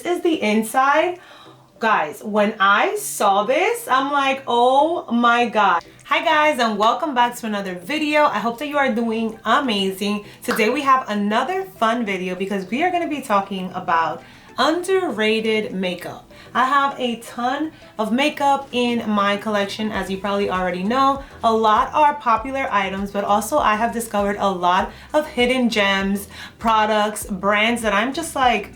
is the inside. Guys, when I saw this, I'm like, oh my god. Hi guys, and welcome back to another video. I hope that you are doing amazing. Today we have another fun video because we are going to be talking about underrated makeup. I have a ton of makeup in my collection, as you probably already know. A lot are popular items, but also I have discovered a lot of hidden gems, products, brands that I'm just like,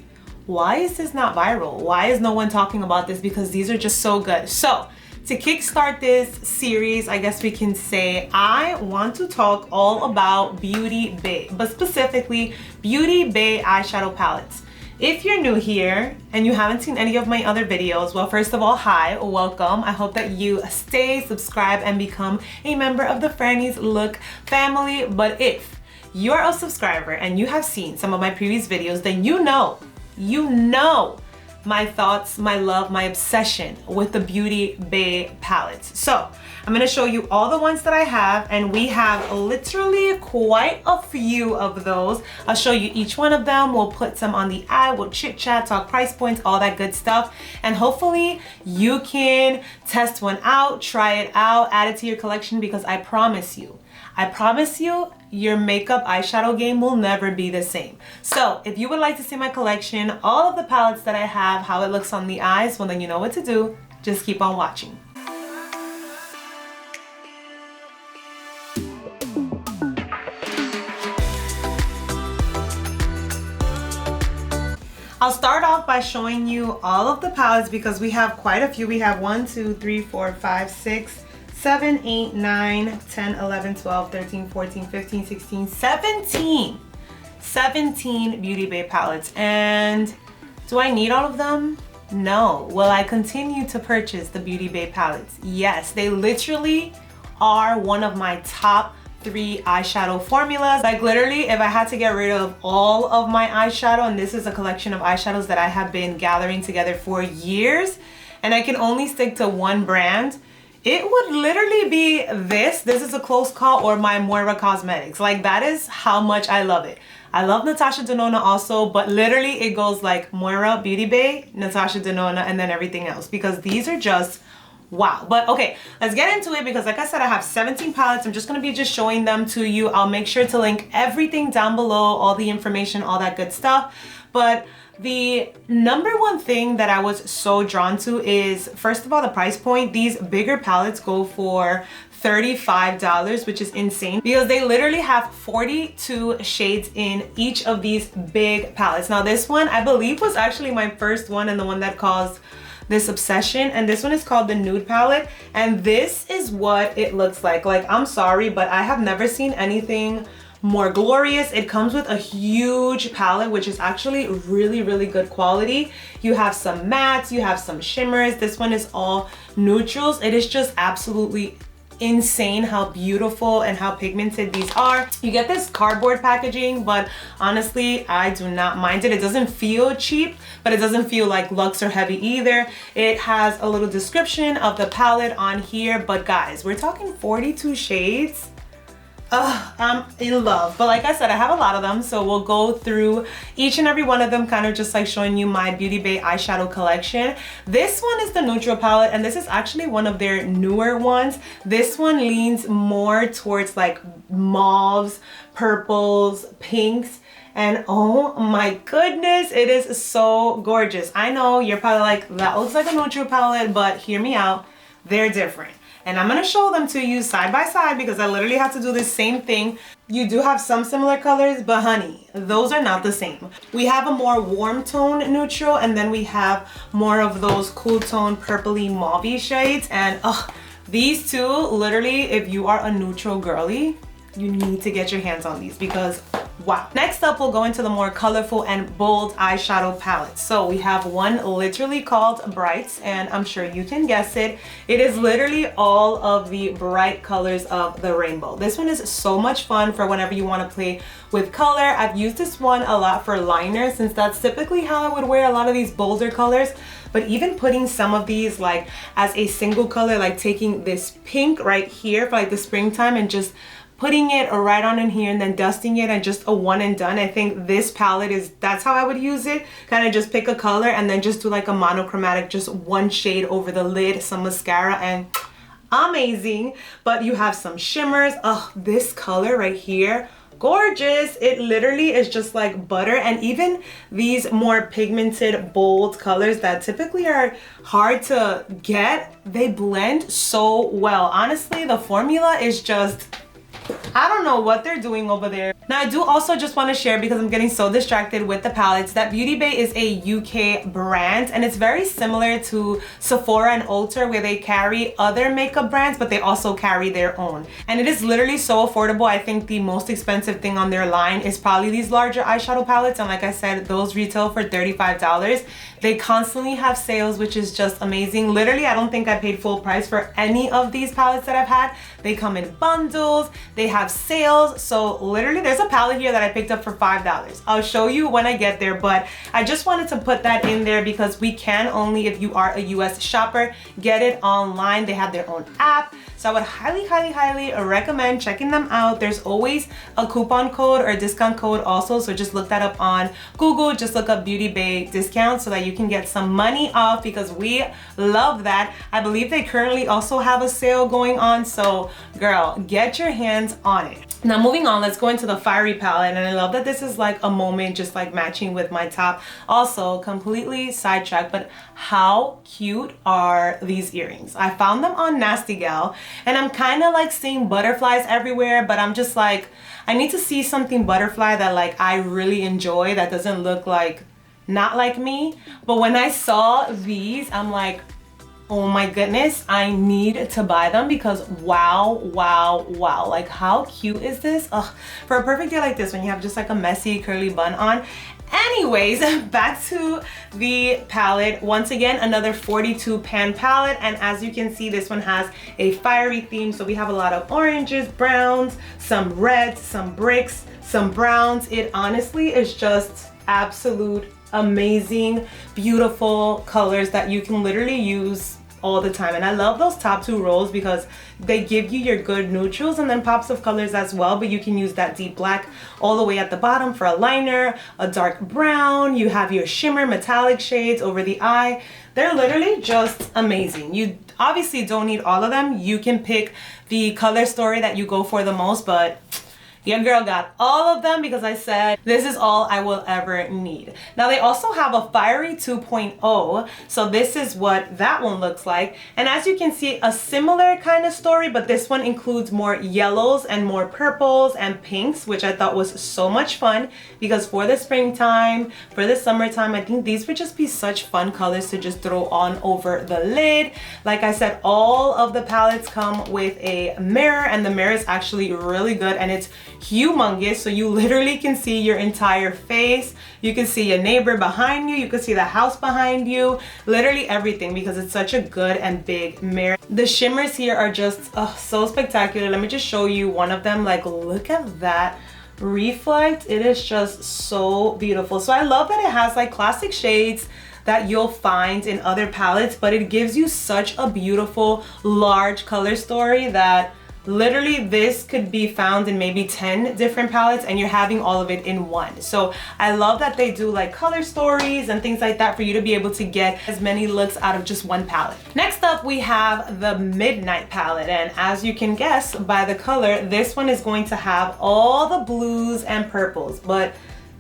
why is this not viral? Why is no one talking about this? Because these are just so good. So to kickstart this series, I guess we can say, I want to talk all about Beauty Bay, but specifically Beauty Bay eyeshadow palettes. If you're new here and you haven't seen any of my other videos, well, first of all, hi, welcome. I hope that you stay, subscribe, and become a member of the Franny's Look family. But if you're a subscriber and you have seen some of my previous videos, then you know my thoughts, my love, my obsession with the Beauty Bay palettes. So I'm gonna show you all the ones that I have, and we have literally quite a few of those. I'll show you each one of them. We'll put some on the eye, we'll chit chat, talk price points, all that good stuff. And hopefully you can test one out, try it out, add it to your collection, because I promise you, your makeup eyeshadow game will never be the same. So if you would like to see my collection, all of the palettes that I have, how it looks on the eyes, well then you know what to do. Just keep on watching. I'll start off by showing you all of the palettes because we have quite a few. We have 1, 2, 3, 4, 5, 6, 7, 8, 9, 10, 11, 12, 13, 14, 15, 16, 17 Beauty Bay palettes. And do I need all of them? No. Will I continue to purchase the Beauty Bay palettes? Yes, they literally are one of my top 3 eyeshadow formulas. Like literally, if I had to get rid of all of my eyeshadow, and this is a collection of eyeshadows that I have been gathering together for years, and I can only stick to one brand, it would literally be this. This is a close call, or my Moira Cosmetics. Like that is how much I love it. I love Natasha Denona also, but literally it goes like Moira, Beauty Bay, Natasha Denona, and then everything else, because these are just wow. But okay, let's get into it because like I said, I have 17 palettes. I'm just going to be just showing them to you. I'll make sure to link everything down below, all the information, all that good stuff. But the number one thing that I was so drawn to is, first of all, the price point. These bigger palettes go for $35, which is insane because they literally have 42 shades in each of these big palettes. Now this one I believe was actually my first one and the one that caused this obsession, and this one is called the Nude palette, and this is what it looks like. Like, I'm sorry, but I have never seen anything more glorious. It comes with a huge palette, which is actually really good quality. You have some mattes, you have some shimmers. This one is all neutrals. It is just absolutely insane how beautiful and how pigmented these are. You get this cardboard packaging, but honestly I do not mind it. It doesn't feel cheap, but it doesn't feel like luxe or heavy either. It has a little description of the palette on here, but guys, we're talking 42 shades. I'm in love. But like I said, I have a lot of them, so we'll go through each and every one of them, kind of just like showing you my Beauty Bay eyeshadow collection. This one is the neutral palette, and this is actually one of their newer ones. This one leans more towards like mauves, purples, pinks, and oh my goodness, it is so gorgeous. I know you're probably like, that looks like a neutral palette, but hear me out, they're different. And I'm gonna show them to you side by side because I literally have to do the same thing. You do have some similar colors, but honey, those are not the same. We have a more warm tone neutral, and then we have more of those cool tone purpley mauvey shades. And these two, literally, if you are a neutral girly, you need to get your hands on these because wow. Next up, we'll go into the more colorful and bold eyeshadow palettes. So we have one literally called Brights, and I'm sure you can guess it. It is literally all of the bright colors of the rainbow. This one is so much fun for whenever you want to play with color. I've used this one a lot for liner since that's typically how I would wear a lot of these bolder colors. But even putting some of these like as a single color, like taking this pink right here for like the springtime and just putting it right on in here and then dusting it and just a one and done. I think this palette that's how I would use it. Kind of just pick a color and then just do like a monochromatic, just one shade over the lid, some mascara, and amazing. But you have some shimmers. Oh, this color right here, gorgeous. It literally is just like butter. And even these more pigmented bold colors that typically are hard to get, they blend so well. Honestly, the formula is just, I don't know what they're doing over there. Now I do also just want to share, because I'm getting so distracted with the palettes, that Beauty Bay is a UK brand and it's very similar to Sephora and Ulta, where they carry other makeup brands but they also carry their own. And it is literally so affordable. I think the most expensive thing on their line is probably these larger eyeshadow palettes, and like I said, those retail for $35. They constantly have sales, which is just amazing. Literally, I don't think I paid full price for any of these palettes that I've had. They come in bundles, they have sales. So literally, there's a palette here that I picked up for $5. I'll show you when I get there, but I just wanted to put that in there because we can only, if you are a US shopper, get it online. They have their own app. So I would highly recommend checking them out. There's always a coupon code or a discount code also, so just look that up on Google. Just look up Beauty Bay discount so that you can get some money off, because we love that. I believe they currently also have a sale going on, so girl, get your hands on it. Now moving on, let's go into the Fiery palette, and I love that this is like a moment just like matching with my top. Also, completely sidetracked, but how cute are these earrings? I found them on Nasty Gal, and I'm kind of like seeing butterflies everywhere, but I'm just like, I need to see something butterfly that like I really enjoy, that doesn't look like, not like me. But when I saw these, I'm like, oh my goodness, I need to buy them, because wow, like how cute is this? Ugh, for a perfect day like this, when you have just like a messy curly bun on. Anyways, back to the palette. Once again, another 42 pan palette, and as you can see, this one has a fiery theme. So we have a lot of oranges, browns, some reds, some bricks, some browns. It honestly is just absolute amazing, beautiful colors that you can literally use all the time. And I love those top two rows because they give you your good neutrals and then pops of colors as well, but you can use that deep black all the way at the bottom for a liner, a dark brown, you have your shimmer metallic shades over the eye. They're literally just amazing. You obviously don't need all of them. You can pick the color story that you go for the most, but your girl got all of them because I said this is all I will ever need. Now they also have a Fiery 2.0, so this is what that one looks like. And as you can see, a similar kind of story, but this one includes more yellows and more purples and pinks, which I thought was so much fun, because for the springtime, for the summertime, I think these would just be such fun colors to just throw on over the lid. Like I said, all of the palettes come with a mirror, and the mirror is actually really good, and it's humongous, so you literally can see your entire face. You can see your neighbor behind you, you can see the house behind you, literally everything, because it's such a good and big mirror. The shimmers here are just so spectacular. Let me just show you one of them. Like, look at that reflect. It is just so beautiful. So I love that it has like classic shades that you'll find in other palettes, but it gives you such a beautiful large color story that literally this could be found in maybe 10 different palettes, and you're having all of it in one. So I love that they do like color stories and things like that for you to be able to get as many looks out of just one palette. Next up, we have the Midnight palette, and as you can guess by the color, this one is going to have all the blues and purples. But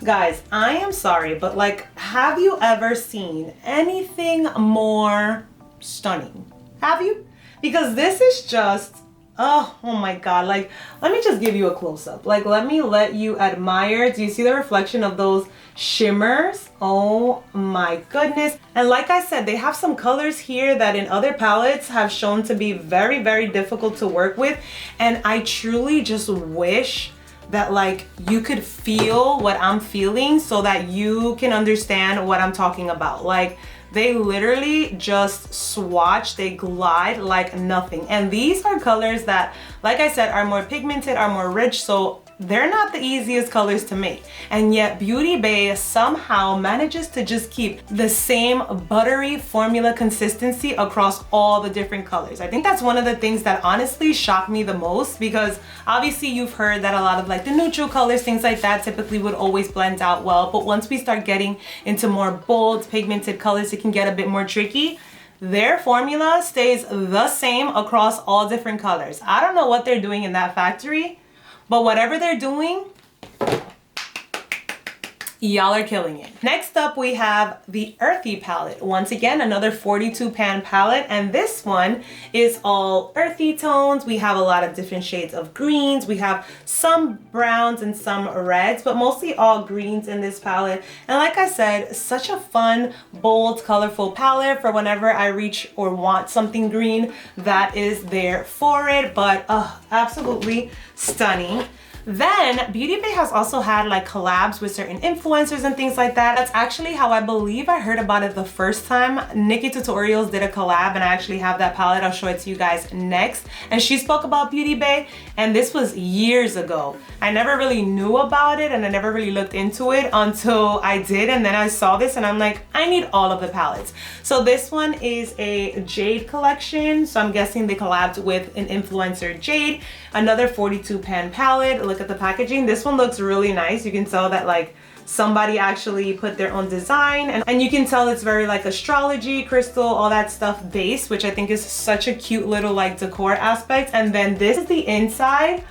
guys, I am sorry, but like, have you ever seen anything more stunning? Have you? Because this is just, oh my god, like, let me just give you a close-up. Like, let me let you admire. Do you see the reflection of those shimmers? Oh my goodness. And like I said, they have some colors here that in other palettes have shown to be very, very difficult to work with, and I truly just wish that like you could feel what I'm feeling so that you can understand what I'm talking about. Like, they literally just swatch, they glide like nothing. And these are colors that, like I said, are more pigmented, are more rich. So they're not the easiest colors to make. And yet Beauty Bay somehow manages to just keep the same buttery formula consistency across all the different colors. I think that's one of the things that honestly shocked me the most, because obviously you've heard that a lot of like the neutral colors, things like that typically would always blend out well. But once we start getting into more bold pigmented colors, it can get a bit more tricky. Their formula stays the same across all different colors. I don't know what they're doing in that factory, but whatever they're doing, y'all are killing it. Next up, we have the Earthy palette. Once again, another 42 pan palette, and this one is all earthy tones. We have a lot of different shades of greens. We have some browns and some reds, but mostly all greens in this palette. And like I said, such a fun, bold, colorful palette for whenever I reach or want something green, that is there for it. But absolutely stunning. Then Beauty Bay has also had like collabs with certain influencers and things like that. That's actually how I believe I heard about it the first time. Nikki Tutorials did a collab, and I actually have that palette. I'll show it to you guys next. And she spoke about Beauty Bay, and this was years ago. I never really knew about it, and I never really looked into it until I did, and then I saw this and I'm like, I need all of the palettes. So this one is a Jade collection, so I'm guessing they collabed with an influencer, Jade. Another 42 pan palette. Look at the packaging. This one looks really nice. You can tell that like somebody actually put their own design, and you can tell it's very like astrology, crystal, all that stuff based, which I think is such a cute little like decor aspect. And then this is the inside.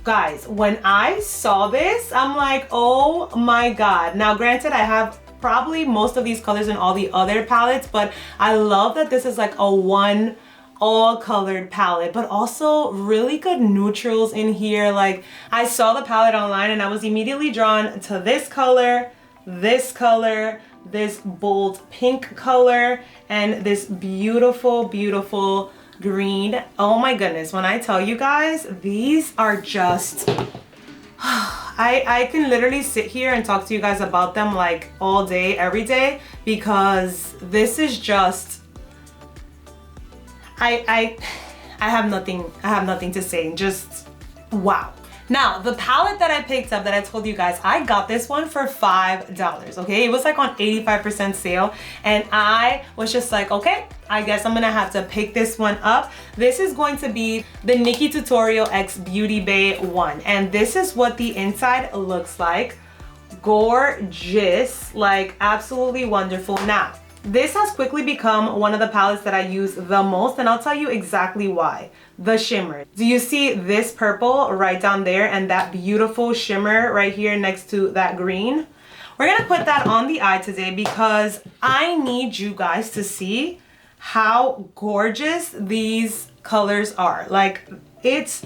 Guys, when I saw this, I'm like, oh my god. Now granted, I have probably most of these colors in all the other palettes, but I love that this is like a one all colored palette, but also really good neutrals in here. Like, I saw the palette online and I was immediately drawn to this color, this bold pink color, and this beautiful, beautiful green. Oh my goodness, when I tell you guys, these are just I can literally sit here and talk to you guys about them like all day, every day, because this is just I have nothing to say. Just wow. Now, the palette that I picked up that I told you guys, I got this one for $5, okay? It was like on 85% sale, and I was just like, okay, I guess I'm gonna have to pick this one up. This is going to be the Nikki Tutorial X Beauty Bay one, and this is what the inside looks like. Gorgeous, like absolutely wonderful. Now, this has quickly become one of the palettes that I use the most, and I'll tell you exactly why. The shimmer. Do you see this purple right down there and that beautiful shimmer right here next to that green? We're gonna put that on the eye today because I need you guys to see how gorgeous these colors are. Like, it's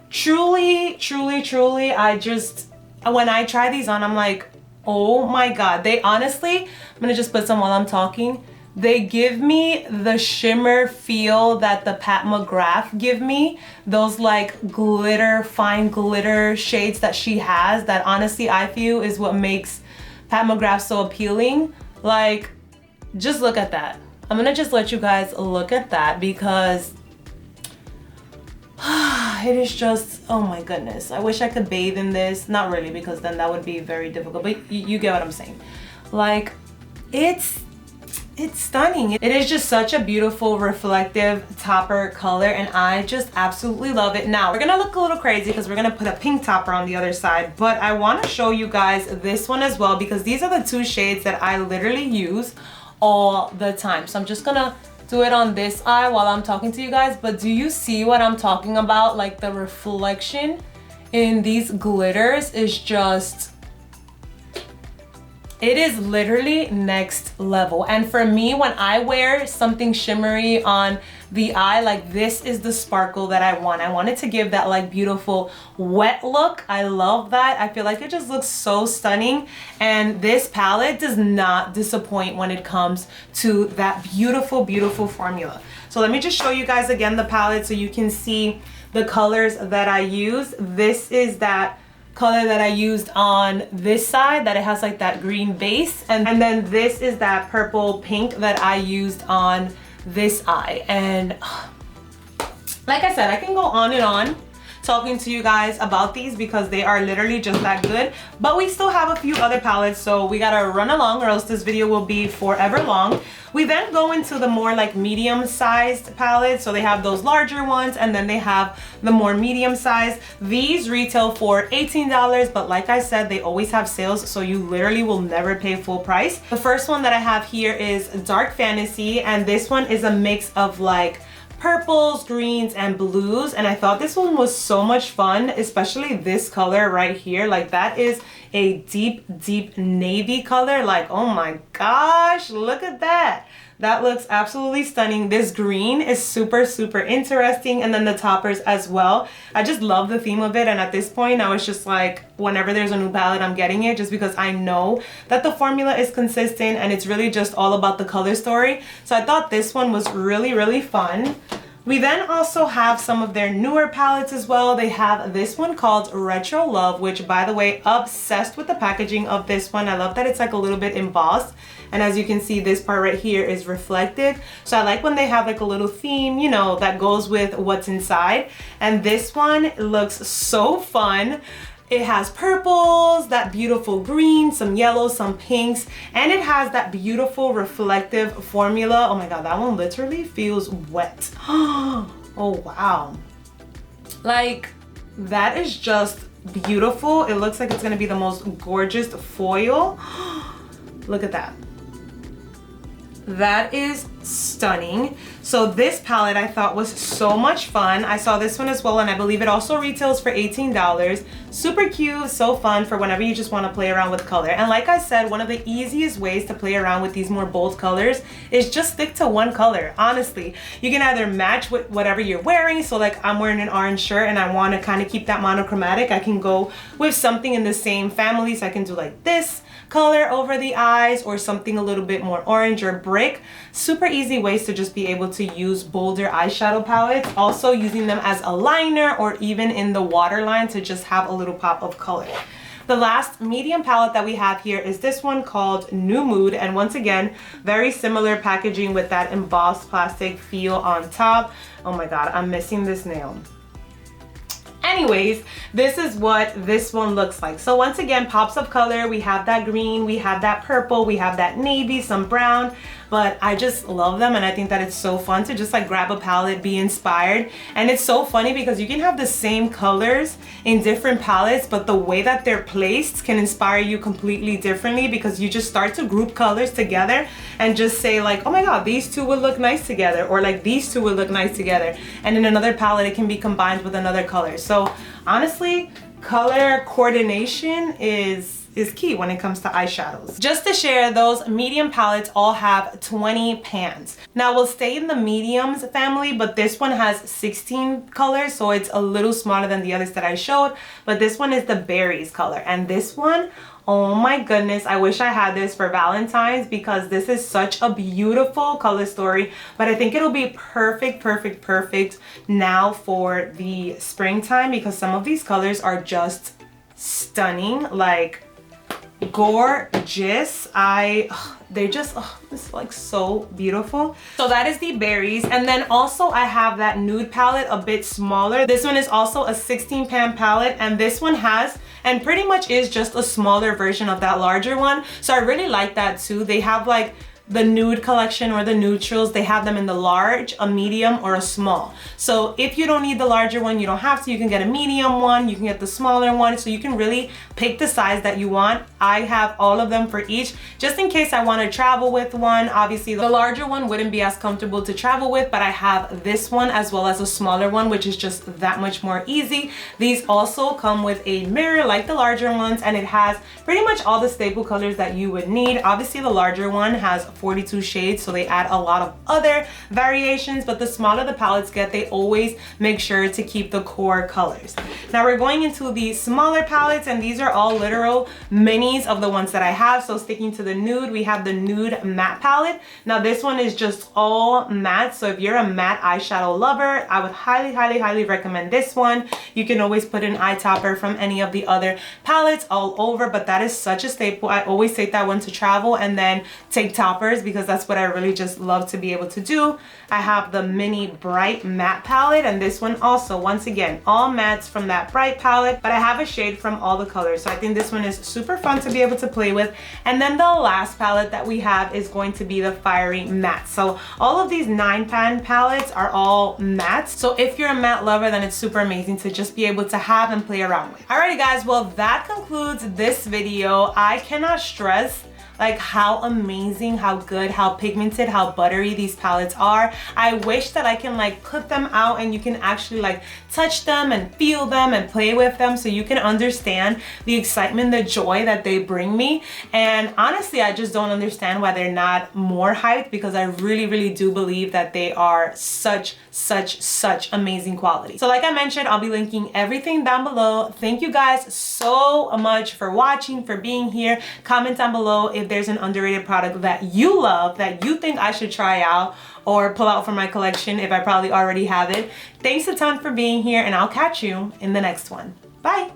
truly, truly, truly, when I try these on, I'm like, oh my god. They honestly, I'm gonna just put some while I'm talking. They give me the shimmer feel that the Pat McGrath give me. Those like glitter, fine glitter shades that she has, that honestly I feel is what makes Pat McGrath so appealing. Like, just look at that. I'm gonna just let you guys look at that because it is just, oh my goodness. I wish I could bathe in this. Not really, because then that would be very difficult, but you get what I'm saying. Like, it's stunning. It is just such a beautiful reflective topper color, and I just absolutely love it. Now, we're gonna look a little crazy because we're gonna put a pink topper on the other side, but I wanna show you guys this one as well because these are the two shades that I literally use all the time. So I'm just gonna do it on this eye while I'm talking to you guys, but do you see what I'm talking about? Like, the reflection in these glitters is just, it is literally next level. And for me, when I wear something shimmery on the eye, like, this is the sparkle that I want. I want it to give that like beautiful wet look. I love that. I feel like it just looks so stunning. And this palette does not disappoint when it comes to that beautiful, beautiful formula. So let me just show you guys again the palette so you can see the colors that I use. This is that color that I used on this side, that it has like that green base, and then this is that purple pink that I used on this eye. And like I said, I can go on and on talking to you guys about these because they are literally just that good. But we still have a few other palettes, so we gotta run along or else this video will be forever long. We then go into the more like medium-sized palettes. So they have those larger ones and then they have the more medium-sized. These retail for $18, but like I said, they always have sales, so you literally will never pay full price. The first one that I have here is Dark Fantasy, and this one is a mix of like purples, greens, and blues, and I thought this one was so much fun, especially this color right here. Like that is a deep navy color. Like, oh my gosh, look at that. That looks absolutely stunning. This green is super interesting, and then the toppers as well. I just love the theme of it, and at this point I was just like, whenever there's a new palette, I'm getting it just because I know that the formula is consistent and it's really just all about the color story. So I thought this one was really fun. We then also have some of their newer palettes as well. They have this one called Retro Love, which, by the way, obsessed with the packaging of this one. I love that it's like a little bit embossed. And as you can see, this part right here is reflective. So I like when they have like a little theme, you know, that goes with what's inside. And this one looks so fun. It has purples, that beautiful green, some yellows, some pinks, and it has that beautiful reflective formula. Oh my god, that one literally feels wet. Oh wow. Like, that is just beautiful. It looks like it's gonna be the most gorgeous foil. Look at that. That is stunning. So this palette I thought was so much fun. I saw this one as well, and I believe it also retails for $18. Super cute, so fun for whenever you just want to play around with color. And like I said, one of the easiest ways to play around with these more bold colors is just stick to one color. Honestly, you can either match with whatever you're wearing. So like, I'm wearing an orange shirt and I want to kind of keep that monochromatic. I can go with something in the same family. So I can do like this color over the eyes or something a little bit more orange or brick. Super easy ways to just be able to use bolder eyeshadow palettes. Also using them as a liner or even in the waterline to just have a little pop of color. The last medium palette that we have here is this one called Nude, and once again, very similar packaging with that embossed plastic feel on top. Oh my god, I'm missing this nail. Anyways, this is what this one looks like. So once again, pops of color. We have that green, we have that purple, we have that navy, some brown, but I just love them, and I think that it's so fun to just like grab a palette, be inspired. And it's so funny because you can have the same colors in different palettes, but the way that they're placed can inspire you completely differently, because you just start to group colors together and just say like, oh my god, these two would look nice together, or like these two would look nice together. And in another palette it can be combined with another color. So honestly, color coordination is key when it comes to eyeshadows. Just to share, those medium palettes all have 20 pans. Now we'll stay in the mediums family, but this one has 16 colors, so it's a little smaller than the others that I showed. But this one is the berries color, and this one, oh my goodness, I wish I had this for Valentine's because this is such a beautiful color story. But I think it'll be perfect now for the springtime, because some of these colors are just stunning, like gorgeous. They just, it's like so beautiful. So that is the berries. And then also I have that nude palette, a bit smaller. This one is also a 16 pan palette, and this one has, and pretty much is just a smaller version of that larger one. So I really like that too. They have like the nude collection or the neutrals, they have them in the large, a medium, or a small. So if you don't need the larger one, you don't have to. You can get a medium one, you can get the smaller one, so you can really pick the size that you want. I have all of them for each, just in case I want to travel with one. Obviously the larger one wouldn't be as comfortable to travel with, but I have this one as well as a smaller one, which is just that much more easy. These also come with a mirror like the larger ones, and it has pretty much all the staple colors that you would need. Obviously the larger one has 42 shades, so they add a lot of other variations, but the smaller the palettes get, they always make sure to keep the core colors. Now we're going into the smaller palettes, and these are all literal minis of the ones that I have. So sticking to the nude, we have the Nude matte palette. Now this one is just all matte, so if you're a matte eyeshadow lover, I would highly recommend this one. You can always put an eye topper from any of the other palettes all over, but that is such a staple. I always take that one to travel and then take topper numbers because that's what I really just love to be able to do. I have the mini bright matte palette, and this one also, once again, all mattes from that bright palette, but I have a shade from all the colors. So I think this one is super fun to be able to play with. And then the last palette that we have is going to be the Fiery Matte. So all of these 9-pan palettes are all mattes. So if you're a matte lover, then it's super amazing to just be able to have and play around with. Alrighty guys, well that concludes this video. I cannot stress like how amazing, how good, how pigmented, how buttery these palettes are. I wish that I can like put them out and you can actually like touch them and feel them and play with them so you can understand the excitement, the joy that they bring me. And honestly, I just don't understand why they're not more hyped, because I really do believe that they are such amazing quality. So like I mentioned, I'll be linking everything down below. Thank you guys so much for watching, for being here. Comment down below if there's an underrated product that you love, that you think I should try out or pull out from my collection if I probably already have it. Thanks a ton for being here, and I'll catch you in the next one. Bye.